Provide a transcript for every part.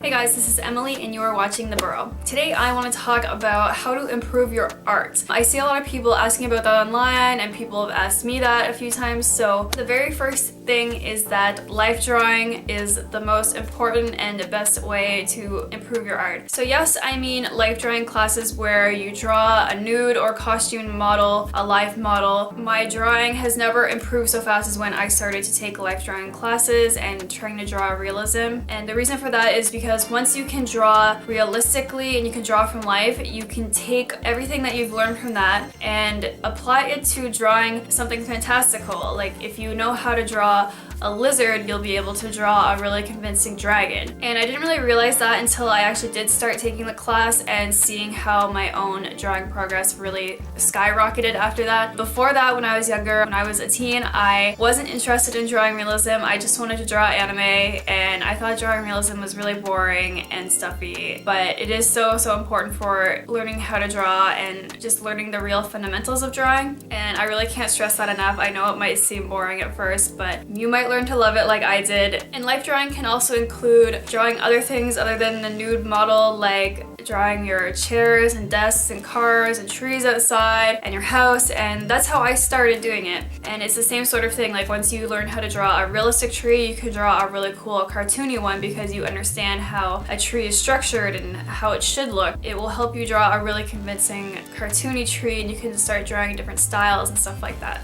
Hey guys, this is Emily and you are watching The Burrow. Today I want to talk about how to improve your art. I see a lot of people asking about that online and people have asked me that a few times. So the very first thing is that life drawing is the most important and the best way to improve your art. So yes, I mean life drawing classes where you draw a nude or costume model, a life model. My drawing has never improved so fast as when I started to take life drawing classes and trying to draw realism. And the reason for that is because once you can draw realistically and you can draw from life, you can take everything that you've learned from that and apply it to drawing something fantastical. Like if you know how to draw a lizard, you'll be able to draw a really convincing dragon. And I didn't really realize that until I actually did start taking the class and seeing how my own drawing progress really skyrocketed after that. Before that, when I was younger, when I was a teen, I wasn't interested in drawing realism. I just wanted to draw anime and I thought drawing realism was really boring and stuffy. But it is so important for learning how to draw and just learning the real fundamentals of drawing. And I really can't stress that enough. I know it might seem boring at first, but you might learn to love it like I did. And life drawing can also include drawing other things other than the nude model, like drawing your chairs and desks and cars and trees outside and your house, and that's how I started doing it. And it's the same sort of thing, like once you learn how to draw a realistic tree, you can draw a really cool cartoony one because you understand how a tree is structured and how it should look. It will help you draw a really convincing cartoony tree and you can start drawing different styles and stuff like that.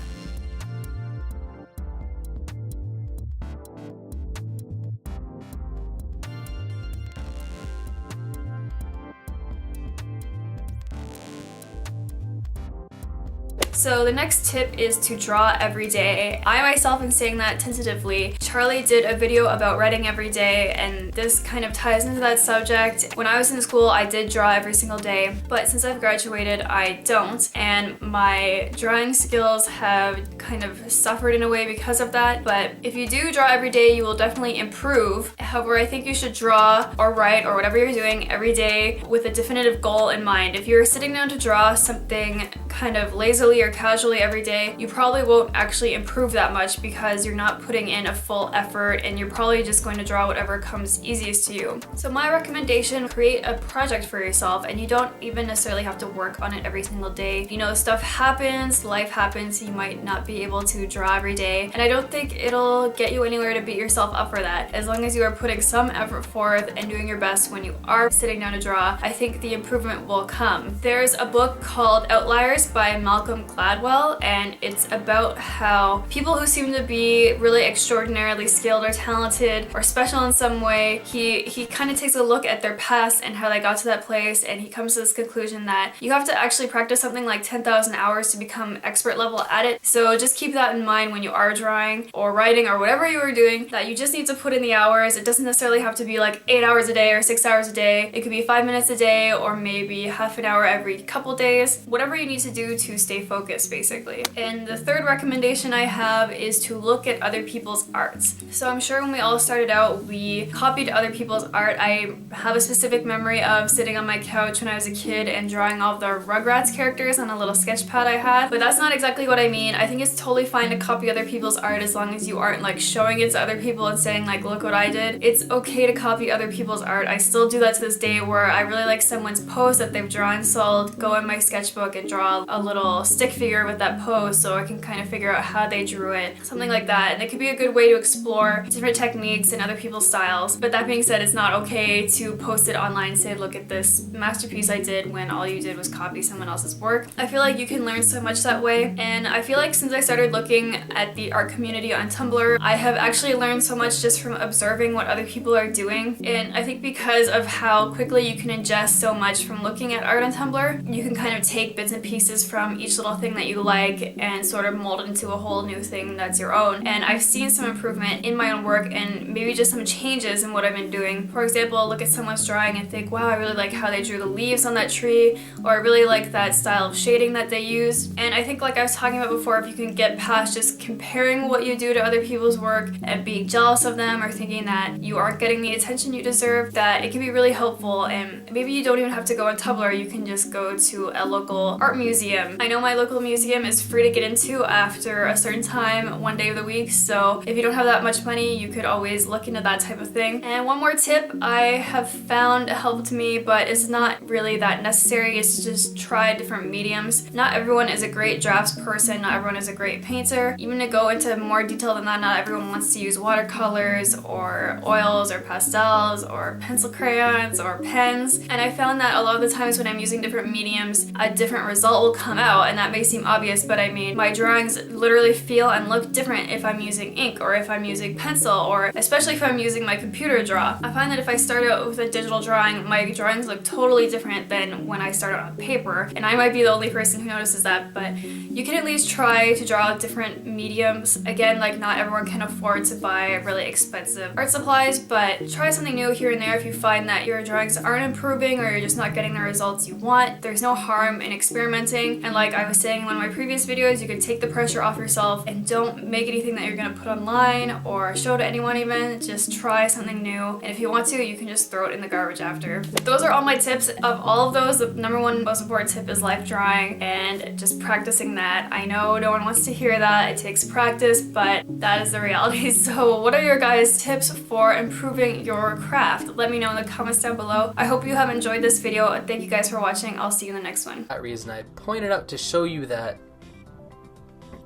So the next tip is to draw every day. I myself am saying that tentatively. Charlie did a video about writing every day and this kind of ties into that subject. When I was in school, I did draw every single day, but since I've graduated, I don't. And my drawing skills have kind of suffered in a way because of that. But if you do draw every day, you will definitely improve. However, I think you should draw or write or whatever you're doing every day with a definitive goal in mind. If you're sitting down to draw something kind of lazily or casually every day, you probably won't actually improve that much because you're not putting in a full effort and you're probably just going to draw whatever comes easiest to you. So my recommendation, create a project for yourself and you don't even necessarily have to work on it every single day. You know, stuff happens, life happens, you might not be able to draw every day, and I don't think it'll get you anywhere to beat yourself up for that. As long as you are putting some effort forth and doing your best when you are sitting down to draw, I think the improvement will come. There's a book called Outliers by Malcolm Gladwell, and it's about how people who seem to be really extraordinarily skilled or talented or special in some way, he kind of takes a look at their past and how they got to that place, and he comes to this conclusion that you have to actually practice something like 10,000 hours to become expert level at it. So just keep that in mind when you are drawing or writing or whatever you are doing, that you just need to put in the hours. It doesn't necessarily have to be like 8 hours a day or 6 hours a day. It could be 5 minutes a day or maybe half an hour every couple days. Whatever you need to do to stay focused, basically. And the third recommendation I have is to look at other people's arts. So I'm sure when we all started out, we copied other people's art. I have a specific memory of sitting on my couch when I was a kid and drawing all of the Rugrats characters on a little sketch pad I had. But that's not exactly what I mean. I think it's totally fine to copy other people's art as long as you aren't like showing it to other people and saying like, look what I did. It's okay to copy other people's art. I still do that to this day where I really like someone's pose that they've drawn, so I'll go in my sketchbook and draw a little stick figure with that pose so I can kind of figure out how they drew it, something like that. And it could be a good way to explore different techniques and other people's styles. But that being said, it's not okay to post it online and say, look at this masterpiece I did, when all you did was copy someone else's work. I feel like you can learn so much that way, and I feel like since I started looking at the art community on Tumblr, I have actually learned so much just from observing what other people are doing. And I think because of how quickly you can ingest so much from looking at art on Tumblr, you can kind of take bits and pieces from each little thing that you like and sort of mold it into a whole new thing that's your own. And I've seen some improvement in my own work and maybe just some changes in what I've been doing. For example, look at someone's drawing and think, wow, I really like how they drew the leaves on that tree, or I really like that style of shading that they used. And I think, like I was talking about before, if you can get past just comparing what you do to other people's work and being jealous of them or thinking that you aren't getting the attention you deserve, that it can be really helpful. And maybe you don't even have to go on Tumblr, you can just go to a local art museum. I know my local local museum is free to get into after a certain time, one day of the week, so if you don't have that much money, you could always look into that type of thing. And one more tip I have found helped me, but it's not really that necessary, is to just try different mediums. Not everyone is a great drafts person, not everyone is a great painter. Even to go into more detail than that, not everyone wants to use watercolors or oils or pastels or pencil crayons or pens. And I found that a lot of the times when I'm using different mediums, a different result will come out, and that may seem obvious, but I mean, my drawings literally feel and look different if I'm using ink or if I'm using pencil, or especially if I'm using my computer draw. I find that if I start out with a digital drawing, my drawings look totally different than when I start on paper, and I might be the only person who notices that, but you can at least try to draw different mediums. Again, like, not everyone can afford to buy really expensive art supplies, but try something new here and there if you find that your drawings aren't improving or you're just not getting the results you want. There's no harm in experimenting, and like I was saying in one of my previous videos, you can take the pressure off yourself and don't make anything that you're gonna put online or show to anyone even. Just try something new, and if you want to, you can just throw it in the garbage after. Those are all my tips. Of all of those, the number one most important tip is life drawing and just practicing that. I know no one wants to hear that, it takes practice, but that is the reality. So what are your guys' tips for improving your craft? Let me know in the comments down below. I hope you have enjoyed this video. Thank you guys for watching. I'll see you in the next one. That reason I pointed out to show you that,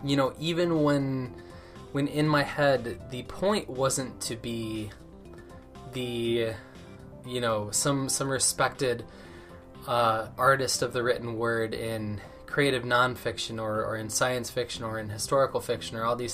you know, even when in my head the point wasn't to be the, you know, some respected artist of the written word in creative nonfiction or in science fiction or in historical fiction or all these